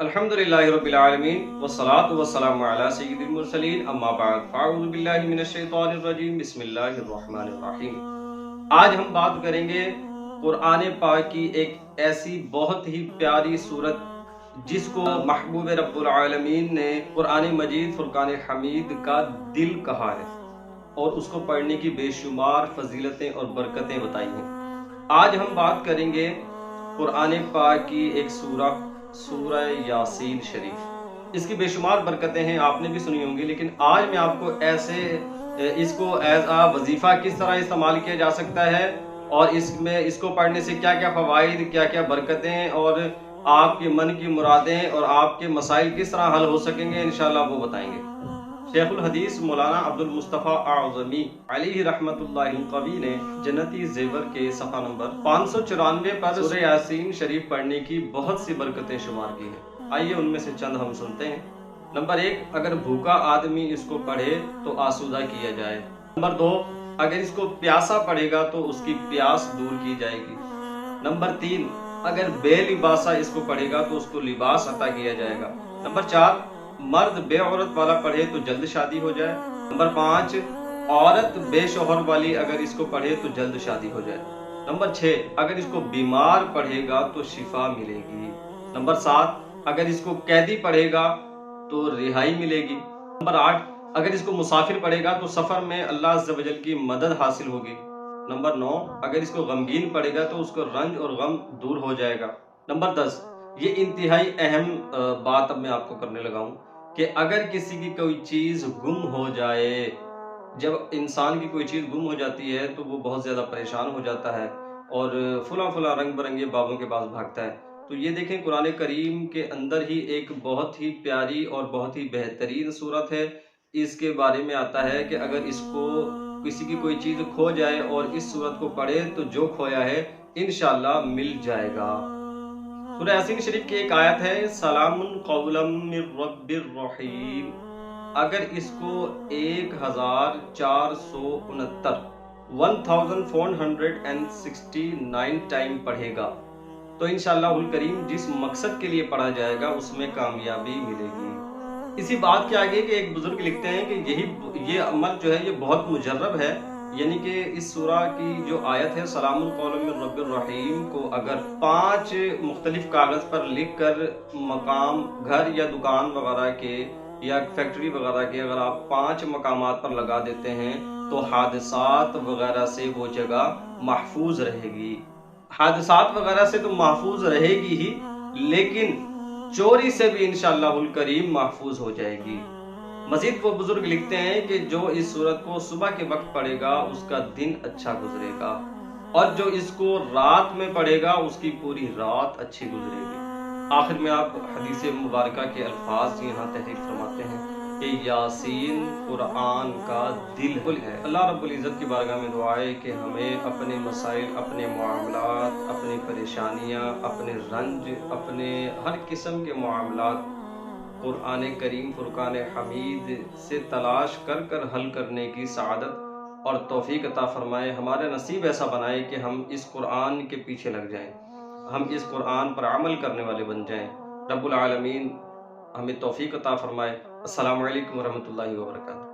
अल्हम्दुलिल्लाहि रब्बिल आलमीन वस्सलातु वस्सलामु अला सय्यिदिल मुरसलीन अम्मा बाद फ़अऊज़ु बिल्लाहि मिनश शैतानिर रजीम बिस्मिल्लाहिर रहमानिर रहीम। आज हम बात करेंगे कुरान पाक की एक ऐसी बहुत ही प्यारी सूरत जिसको महबूब रब्बुल आलमीन ने कुरान मजीद फुरकान हमीद का दिल कहा है और उसको पढ़ने की बेशुमार फजीलतें और बरकतें बताई हैं। आज हम बात करेंगे कुरान पाक की एक सूरह यासीन शरीफ। इसकी बेशुमार बरकतें हैं, आपने भी सुनी होंगी, लेकिन आज मैं आपको इसको एज आ वजीफ़ा किस तरह इस्तेमाल किया जा सकता है और इसको पढ़ने से क्या क्या फ़वाइद, क्या क्या बरकतें और आपके मन की मुरादें और आपके मसाइल किस तरह हल हो सकेंगे, इंशाअल्लाह वो बताएंगे। शेखुल हदीस मौलाना अब्दुल मुस्तफ़ा आज़मी अलैहि रहमतुल्लाहि कवी ने जन्नती ज़ेवर के सफ़ा नंबर 594 पर सूरह यासीन शरीफ पढ़ने की बहुत सी बरकतें शुमार की हैं। आइए उनमें से चंद हम सुनते हैं। नंबर 1, अगर भूखा आदमी इसको पढ़े तो आसूदा किया जाए। नंबर 2, अगर इसको प्यासा पढ़ेगा तो उसकी प्यास दूर की जाएगी। नंबर 3, अगर बेलिबासा इसको पढ़ेगा तो उसको लिबास अता किया जाएगा। नंबर 4, मर्द बे औरत वाला पढ़े तो जल्द शादी हो जाए। नंबर 5, औरत बे शोहर वाली अगर इसको पढ़े तो जल्द शादी हो जाए। नंबर 6, अगर इसको बीमार पढ़ेगा तो शिफा मिलेगी। नंबर 7, अगर इसको कैदी पढ़ेगा तो रिहाई मिलेगी। नंबर 8, अगर इसको मुसाफिर पढ़ेगा तो सफर में अल्लाह अज़्ज़ व जल की मदद हासिल होगी। नंबर 9, अगर इसको गमगीन पढ़ेगा तो उसको रंज और गम दूर हो जाएगा। नंबर 10, ये इंतहाई अहम बात अब मैं आपको करने लगा हूँ कि अगर किसी की कोई चीज़ गुम हो जाए, जब इंसान की कोई चीज़ गुम हो जाती है तो वो बहुत ज़्यादा परेशान हो जाता है और फुला रंग बिरंगे बाबों के पास भागता है। तो ये देखें, कुरान करीम के अंदर ही एक बहुत ही प्यारी और बहुत ही बेहतरीन सूरत है। इसके बारे में आता है कि अगर इसको किसी की कोई चीज़ खो जाए और इस सूरत को पढ़े तो जो खोया है इंशाअल्लाह मिल जाएगा। सूरह यासीन शरीफ की एक आयत है, सलामुन कौलम मिर रब्बिर रहीम। अगर इसको 1469 टाइम पढ़ेगा तो इंशाअल्लाहुल करीम जिस मकसद के लिए पढ़ा जाएगा उसमें कामयाबी मिलेगी। इसी बात के आगे कि एक बुजुर्ग लिखते हैं कि ये अमल जो है ये बहुत मुजर्रब है, यानी कि इस सूरह की जो आयत है सलामुल कौलम मिर रब्बिर रहीम को अगर 5 मुख्तलिफ कागज़ पर लिख कर मकाम घर या दुकान वगैरह के या फैक्ट्री वगैरह के अगर आप 5 मकामात पर लगा देते हैं तो हादसात वगैरह से वो जगह महफूज रहेगी। हादसात वगैरह से तो महफूज रहेगी ही, लेकिन चोरी से भी इंशाअल्लाहुल करीम महफूज हो जाएगी। मजीद वो बुजुर्ग लिखते हैं कि जो इस सूरत को सुबह के वक्त पढ़ेगा उसका दिन अच्छा गुजरेगा और जो इसको रात में पढ़ेगा उसकी पूरी रात अच्छी गुजरेगी। आखिर में आप हदीस मुबारका के अल्फाज यहाँ तहरीर फरमाते हैं कि यासीन कुरान का दिल है। अल्लाह रब्बुल इज़्ज़त की बारगाह में दुआ है कि हमें अपने मसाइल, अपने मामलात, अपनी परेशानियाँ, अपने रंज, अपने हर किस्म के मामलात कुरान करीम फुरकान हमीद से तलाश कर कर हल करने की सआदत और तौफीक अता फरमाए। हमारे नसीब ऐसा बनाए कि हम इस कुरान के पीछे लग जाएं, हम इस कुरान पर अमल करने वाले बन जाएं। रब्बुल आलमीन हमें तौफीक अता फरमाए। अस्सलामु अलैकुम व रहमतुल्लाहि व बरकातुहू।